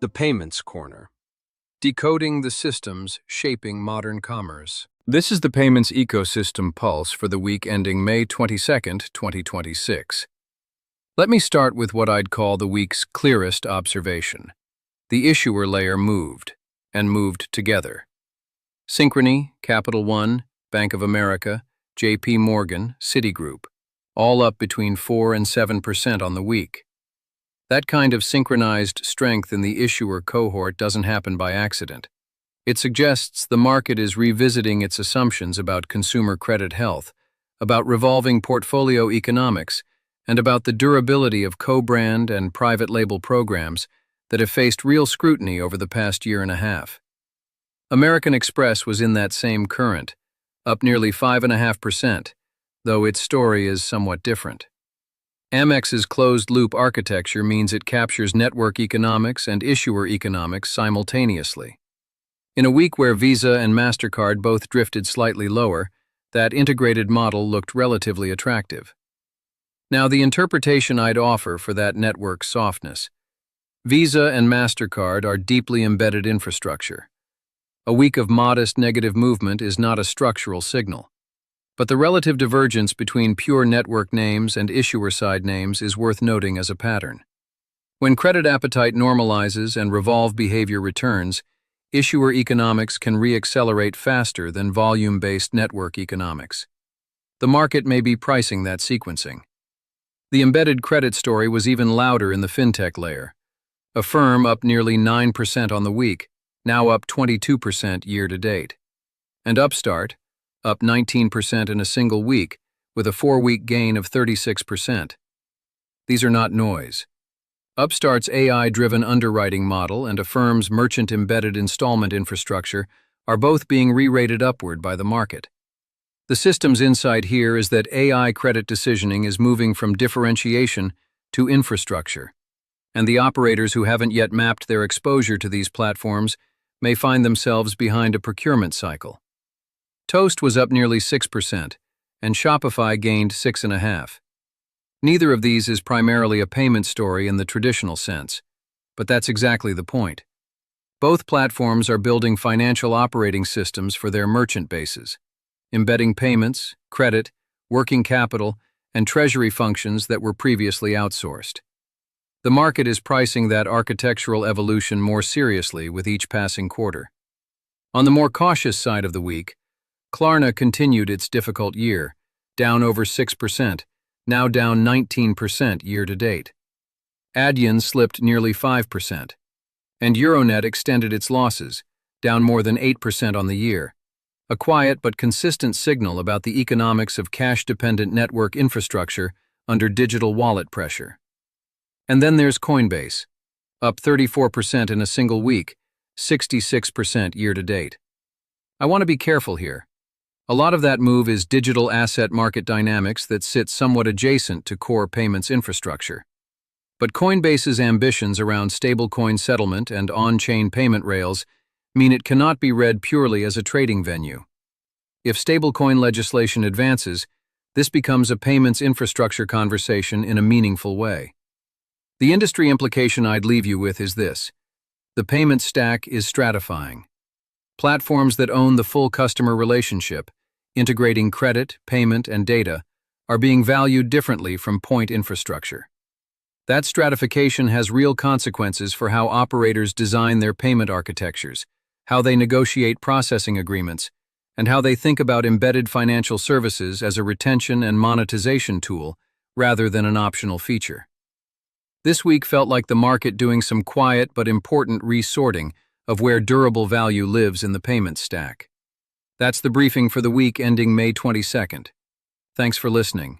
The Payments Corner. Decoding the systems shaping modern commerce. This is the Payments Ecosystem Pulse for the week ending May 22nd, 2026. Let me start with what I'd call the week's clearest observation. The issuer layer moved, and moved together. Synchrony, Capital One, Bank of America, JP Morgan, Citigroup, all up between 4 and 7% on the week. That kind of synchronized strength in the issuer cohort doesn't happen by accident. It suggests the market is revisiting its assumptions about consumer credit health, about revolving portfolio economics, and about the durability of co-brand and private label programs that have faced real scrutiny over the past year and a half. American Express was in that same current, up nearly 5.5%, though its story is somewhat different. Amex's closed-loop architecture means it captures network economics and issuer economics simultaneously. In a week where Visa and MasterCard both drifted slightly lower, that integrated model looked relatively attractive. Now, the interpretation I'd offer for that network softness. Visa and MasterCard are deeply embedded infrastructure. A week of modest negative movement is not a structural signal. But the relative divergence between pure network names and issuer-side names is worth noting as a pattern. When credit appetite normalizes and revolve behavior returns, issuer economics can re-accelerate faster than volume-based network economics. The market may be pricing that sequencing. The embedded credit story was even louder in the fintech layer. Affirm up nearly 9% on the week, now up 22% year-to-date. And Upstart, up 19% in a single week, with a 4-week gain of 36%. These are not noise. Upstart's AI-driven underwriting model and Affirm's merchant-embedded installment infrastructure are both being re-rated upward by the market. The system's insight here is that AI credit decisioning is moving from differentiation to infrastructure, and the operators who haven't yet mapped their exposure to these platforms may find themselves behind a procurement cycle. Toast was up nearly 6%, and Shopify gained 6.5%. Neither of these is primarily a payment story in the traditional sense, but that's exactly the point. Both platforms are building financial operating systems for their merchant bases, embedding payments, credit, working capital, and treasury functions that were previously outsourced. The market is pricing that architectural evolution more seriously with each passing quarter. On the more cautious side of the week, Klarna continued its difficult year, down over 6%, now down 19% year-to-date. Adyen slipped nearly 5%, and Euronet extended its losses, down more than 8% on the year, a quiet but consistent signal about the economics of cash-dependent network infrastructure under digital wallet pressure. And then there's Coinbase, up 34% in a single week, 66% year-to-date. I want to be careful here. A lot of that move is digital asset market dynamics that sit somewhat adjacent to core payments infrastructure. But Coinbase's ambitions around stablecoin settlement and on-chain payment rails mean it cannot be read purely as a trading venue. If stablecoin legislation advances, this becomes a payments infrastructure conversation in a meaningful way. The industry implication I'd leave you with is this: the payment stack is stratifying. Platforms that own the full customer relationship, integrating credit, payment, and data, are being valued differently from point infrastructure. That stratification has real consequences for how operators design their payment architectures, how they negotiate processing agreements, and how they think about embedded financial services as a retention and monetization tool rather than an optional feature. This week felt like the market doing some quiet but important resorting of where durable value lives in the payment stack. That's the briefing for the week ending May 22nd. Thanks for listening.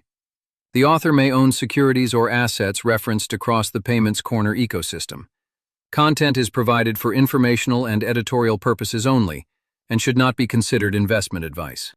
The author may own securities or assets referenced across the Payments Corner ecosystem. Content is provided for informational and editorial purposes only and should not be considered investment advice.